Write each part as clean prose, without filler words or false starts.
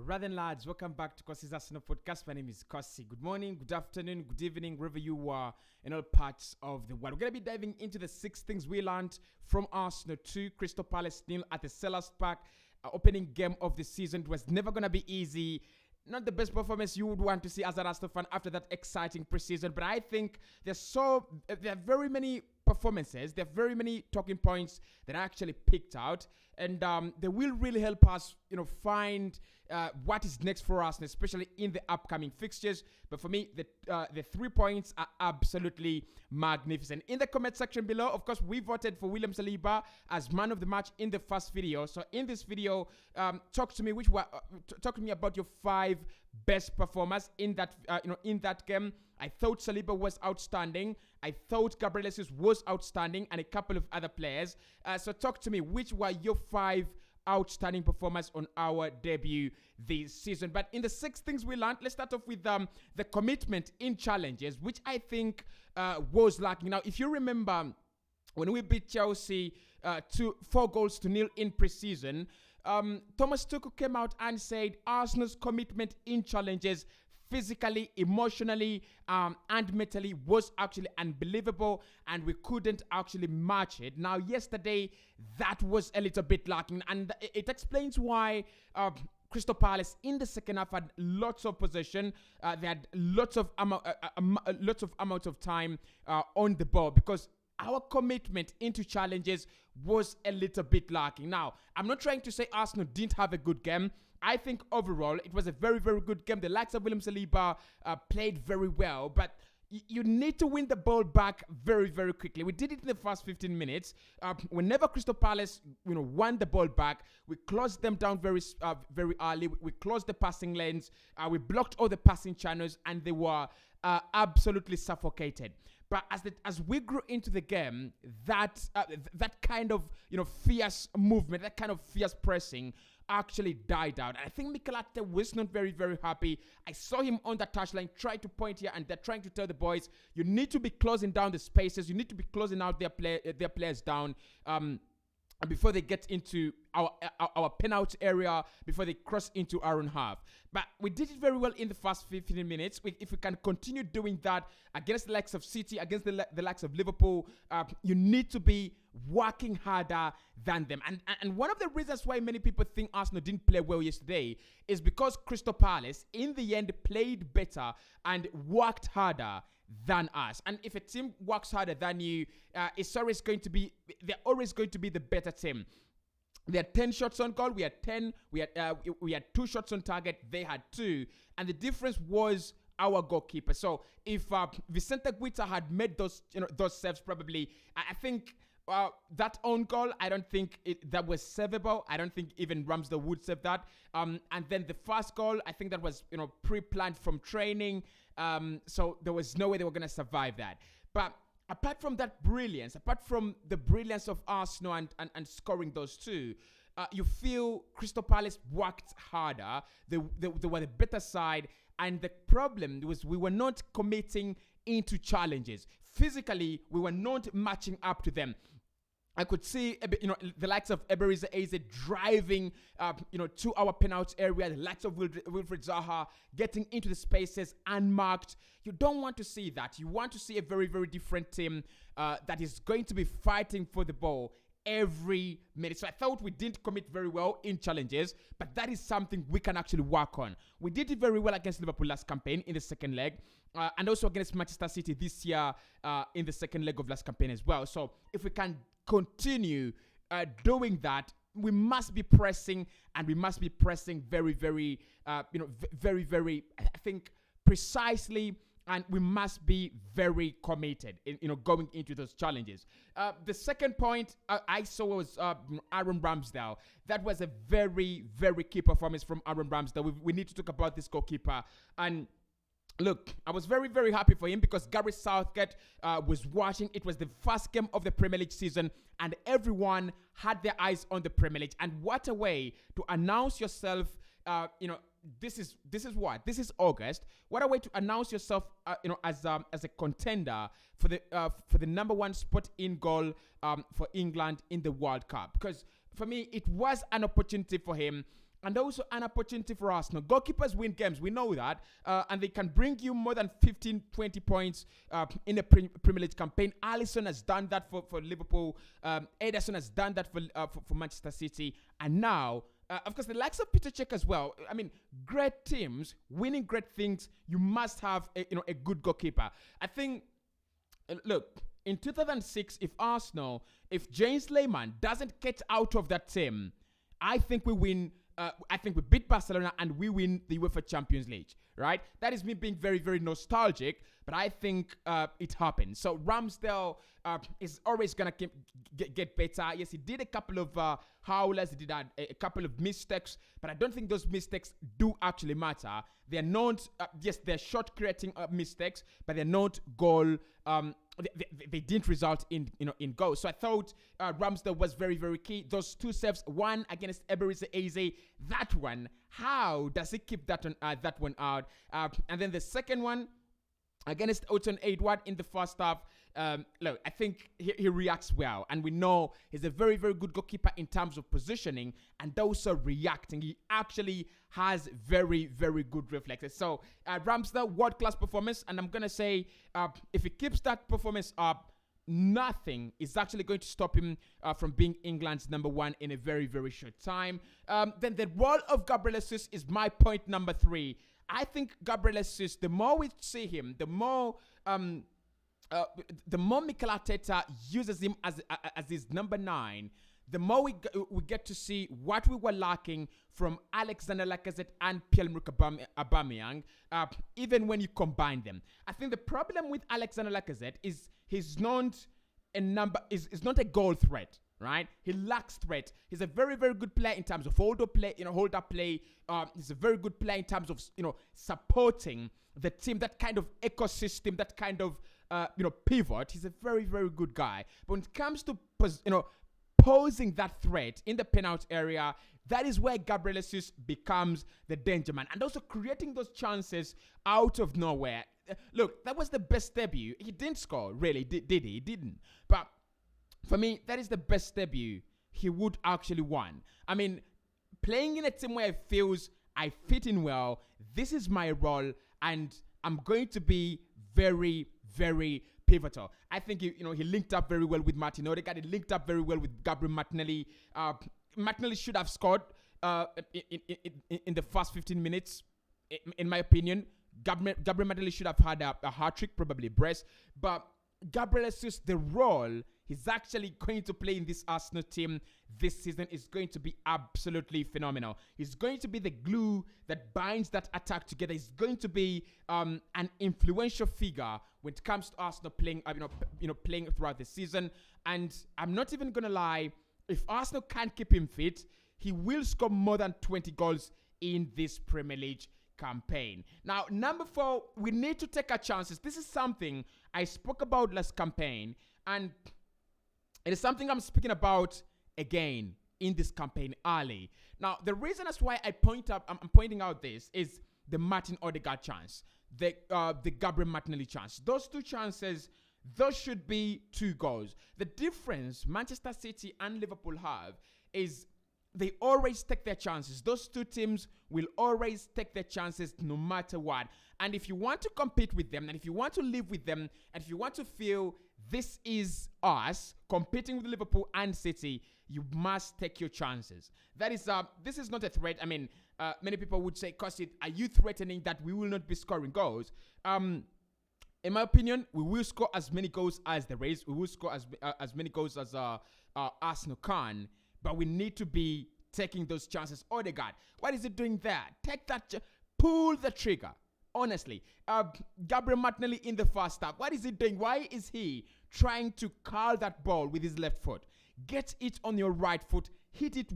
Rather than lads, welcome back to Cossy's Arsenal podcast. My name is Cossy. Good morning, good afternoon, good evening, wherever you are in all parts of the world. We're going to be diving into the 6 things we learned from Arsenal 2, Crystal Palace 0 at the Sellers Park. Opening game of the season. It was never going to be easy. Not the best performance you would want to see as an Arsenal fan after that exciting preseason. But I think there are very many performances. There are very many talking points that I actually picked out. And they will really help us, find what is next for us, especially in the upcoming fixtures. But for me, the 3 points are absolutely magnificent. In the comment section below, of course, we voted for William Saliba as man of the match in the first video. So in this video, talk to me about your 5 best performers in that game. I thought Saliba was outstanding. I thought Gabriel Jesus was outstanding, and a couple of other players. So talk to me, which were your 5 outstanding performers on our debut this season? But in the 6 things we learned, let's start off with the commitment in challenges, which I think was lacking. Now, if you remember, when we beat Chelsea 4-0 in preseason, Thomas Tuchel came out and said Arsenal's commitment in challenges, physically, emotionally, and mentally, was actually unbelievable, and we couldn't actually match it. Now, yesterday, that was a little bit lacking, and it explains why Crystal Palace in the second half had lots of possession. They had lots of amount of time on the ball, because our commitment into challenges was a little bit lacking. Now, I'm not trying to say Arsenal didn't have a good game. I think overall it was a very, very good game. The likes of William Saliba played very well, but you need to win the ball back very, very quickly. We did it in the first 15 minutes. Whenever Crystal Palace, won the ball back, we closed them down very early. We closed the passing lanes. We blocked all the passing channels, and they were absolutely suffocated. But as we grew into the game, that kind of fierce movement, that kind of fierce pressing actually died out. And I think Mikel Arteta was not very, very happy. I saw him on the touchline try to point here, and they're trying to tell the boys, you need to be closing down the spaces. You need to be closing out their players down. Before they get into our penalty area, before they cross into our own half. But we did it very well in the first 15 minutes. If we can continue doing that against the likes of City, against the likes of Liverpool, you need to be working harder than them. And one of the reasons why many people think Arsenal didn't play well yesterday is because Crystal Palace, in the end, played better and worked harder than us. And if a team works harder than you, they're always going to be the better team. They had 10 shots on goal. We had 10. We had 2 shots on target. They had 2, and the difference was our goalkeeper. So if Vicente Guita had made those saves, probably I think that own goal, I don't think that was savable. I don't think even Ramsdale would save that. And then the first goal, I think that was pre-planned from training. So there was no way they were going to survive that. But apart from that brilliance, apart from the brilliance of Arsenal and scoring those 2, you feel Crystal Palace worked harder. They were the better side. And the problem was we were not committing into challenges. Physically, we were not matching up to them. I could see, the likes of Eberezer Eze driving, to our penalty area. The likes of Wilfried Zaha getting into the spaces unmarked. You don't want to see that. You want to see a very, very different team that is going to be fighting for the ball every minute. So I thought we didn't commit very well in challenges, but that is something we can actually work on. We did it very well against Liverpool last campaign in the second leg, and also against Manchester City this year in the second leg of last campaign as well. So if we can continue doing that, we must be pressing, and we must be pressing very, very, very, very, I think, precisely, and we must be very committed in, going into those challenges. The second point I saw was Aaron Ramsdale. That was a very, very key performance from Aaron Ramsdale. We need to talk about this goalkeeper. And look, I was very, very happy for him because Gary Southgate was watching. It was the first game of the Premier League season, and everyone had their eyes on the Premier League. And what a way to announce yourself, this is August. What a way to announce yourself, as a contender for the number 1 spot in goal for England in the World Cup. Because for me, it was an opportunity for him. and also an opportunity for Arsenal. Goalkeepers win games, we know that, and they can bring you more than 15, 20 points in a Premier League campaign. Alisson has done that for Liverpool. Ederson has done that for Manchester City, and now. Of course, the likes of Peter Cech as well. I mean, great teams winning great things. You must have a good goalkeeper. I think. Look, in 2006, if James Lehmann doesn't get out of that team, I think we win. I think we beat Barcelona and we win the UEFA Champions League, right? That is me being very, very nostalgic, but I think it happened. So Ramsdale is always going to get better. Yes, he did a couple of howlers, he did a couple of mistakes, but I don't think those mistakes do actually matter. They're not, yes, they're shot creating mistakes, but they're not goal. They didn't result in goals. So I thought Ramsdale was very, very key. Those two saves, one against Eberechi Eze, that one, how does he keep that one out? And then the second one against Oton Edward in the first half. Look, I think he reacts well, and we know he's a very, very good goalkeeper in terms of positioning and also reacting. He actually has very, very good reflexes. So Ramsdale, world-class performance, and I'm gonna say if he keeps that performance up, nothing is actually going to stop him from being England's number one in a very, very short time. Then the role of Gabriel Jesus is my point number 3. I think Gabriel Jesus, the more we see him, the more Mikel Arteta uses him as his number 9, the more we get to see what we were lacking from Alexander Lacazette and Pierre-Emerick Aubameyang, even when you combine them. I think the problem with Alexander Lacazette is he's not a goal threat. Right, he lacks threat. He's a very, very good player in terms of hold up play. He's a very good player in terms of supporting the team. That kind of ecosystem, that kind of pivot. He's a very, very good guy. But when it comes to posing that threat in the penalty area, that is where Gabriel Jesus becomes the danger man, and also creating those chances out of nowhere. Look, that was the best debut. He didn't score, really, did he? He didn't, but. For me, that is the best debut he would actually want. I mean, playing in a team where it feels I fit in well, this is my role, and I'm going to be very, very pivotal. I think he linked up very well with Martin Odegaard. He linked up very well with Gabriel Martinelli. Martinelli should have scored in the first 15 minutes, in my opinion. Gabriel Martinelli should have had a hat-trick, probably brace, but Gabriel Jesus, the role he's actually going to play in this Arsenal team this season is going to be absolutely phenomenal. He's going to be the glue that binds that attack together. He's going to be an influential figure when it comes to Arsenal playing, playing throughout the season. And I'm not even gonna lie, if Arsenal can't keep him fit, he will score more than 20 goals in this Premier League campaign. Now, number 4, we need to take our chances. This is something I spoke about last campaign, and it is something I'm speaking about again in this campaign early. Now, the reason that's why I'm pointing out this is the Martin Odegaard chance, the Gabriel Martinelli chance. Those two chances, those should be 2 goals. The difference Manchester City and Liverpool have is they always take their chances. Those two teams will always take their chances no matter what. And if you want to compete with them, and if you want to live with them, and if you want to feel this is us competing with Liverpool and City, you must take your chances. That is, this is not a threat. I mean, many people would say, Cossy, are you threatening that we will not be scoring goals? In my opinion, we will score as many goals as the race. We will score as many goals as Arsenal can. But we need to be taking those chances. Odegaard, what is he doing there? Take that, pull the trigger. Honestly, Gabriel Martinelli in the first half, what is he doing? Why is he trying to curl that ball with his left foot? Get it on your right foot. Hit it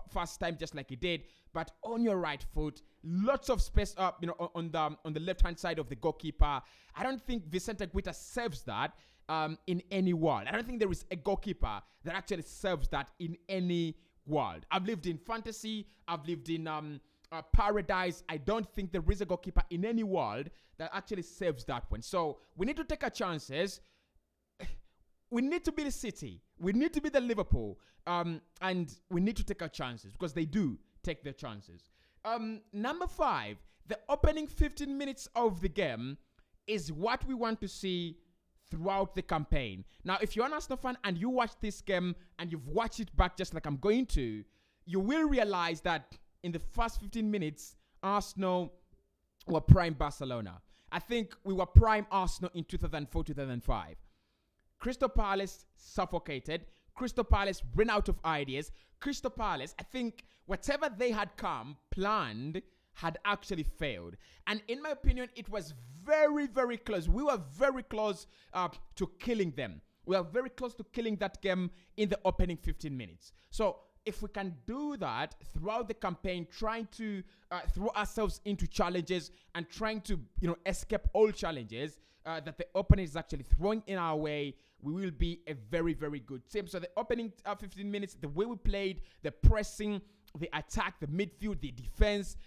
first time just like he did, but on your right foot. Lots of space up, on the left hand side of the goalkeeper. I don't think Vicente Guita saves that. In any world. I don't think there is a goalkeeper that actually serves that in any world. I've lived in fantasy. I've lived in paradise. I don't think there is a goalkeeper in any world that actually serves that one. So we need to take our chances. We need to be the City. We need to be the Liverpool. And we need to take our chances because they do. take their chances. Number 5, the opening 15 minutes of the game is what we want to see throughout the campaign. Now, if you're an Arsenal fan and you watch this game and you've watched it back just like I'm going to, you will realize that in the first 15 minutes, Arsenal were prime Barcelona. I think we were prime Arsenal in 2004-2005. Crystal Palace suffocated. Crystal Palace ran out of ideas. Crystal Palace, I think whatever they had planned, had actually failed. And in my opinion, it was very, very close. We were very close to killing them. We were very close to killing that game in the opening 15 minutes. So if we can do that throughout the campaign, trying to throw ourselves into challenges and trying to, escape all challenges that the opponent is actually throwing in our way, we will be a very, very good team. So the opening 15 minutes, the way we played, the pressing, the attack, the midfield, the defense,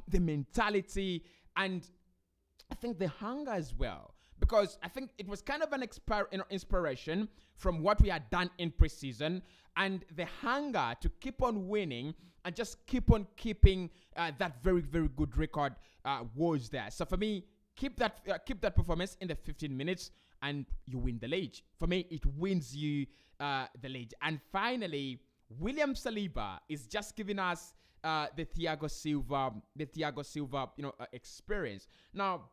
the mentality, and I think the hunger as well. Because I think it was kind of an inspiration from what we had done in preseason, and the hunger to keep on winning and just keep on keeping that very, very good record was there. So for me, keep that performance in the 15 minutes and you win the league. For me, it wins you the league. And finally, William Saliba is just giving us the Thiago Silva, experience. Now,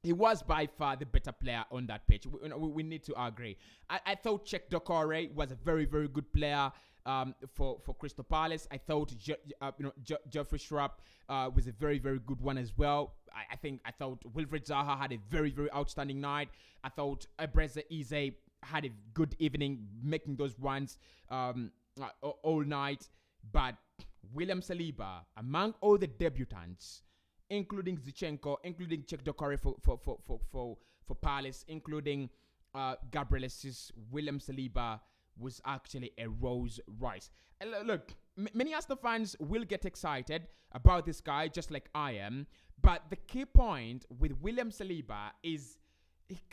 he was by far the better player on that pitch. We need to agree. I thought Czech Dokore was a very, very good player for Crystal Palace. I thought Geoffrey Schrapp was a very, very good one as well. I thought Wilfred Zaha had a very, very outstanding night. I thought Ebreze Eze had a good evening, making those runs all night. But William Saliba, among all the debutants, including Zinchenko, including Czech Dokore for Palace, including Gabriel Jesus, William Saliba was actually a Rolls Royce. And look, many Arsenal fans will get excited about this guy, just like I am. But the key point with William Saliba is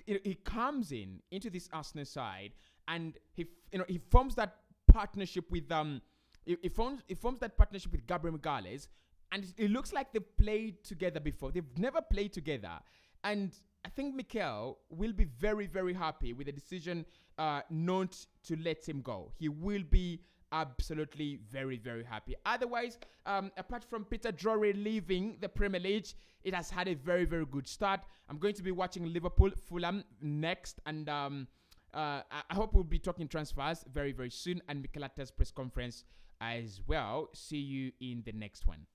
he comes into this Arsenal side, and he forms that partnership with he forms that partnership with Gabriel Magalhaes. And it looks like they've played together before. They've never played together. And I think Mikel will be very, very happy with the decision not to let him go. He will be absolutely very, very happy. Otherwise, apart from Peter Drury leaving the Premier League, it has had a very, very good start. I'm going to be watching Liverpool, Fulham next. And I hope we'll be talking transfers very, very soon. And Mikel Arteta's press conference as well. See you in the next one.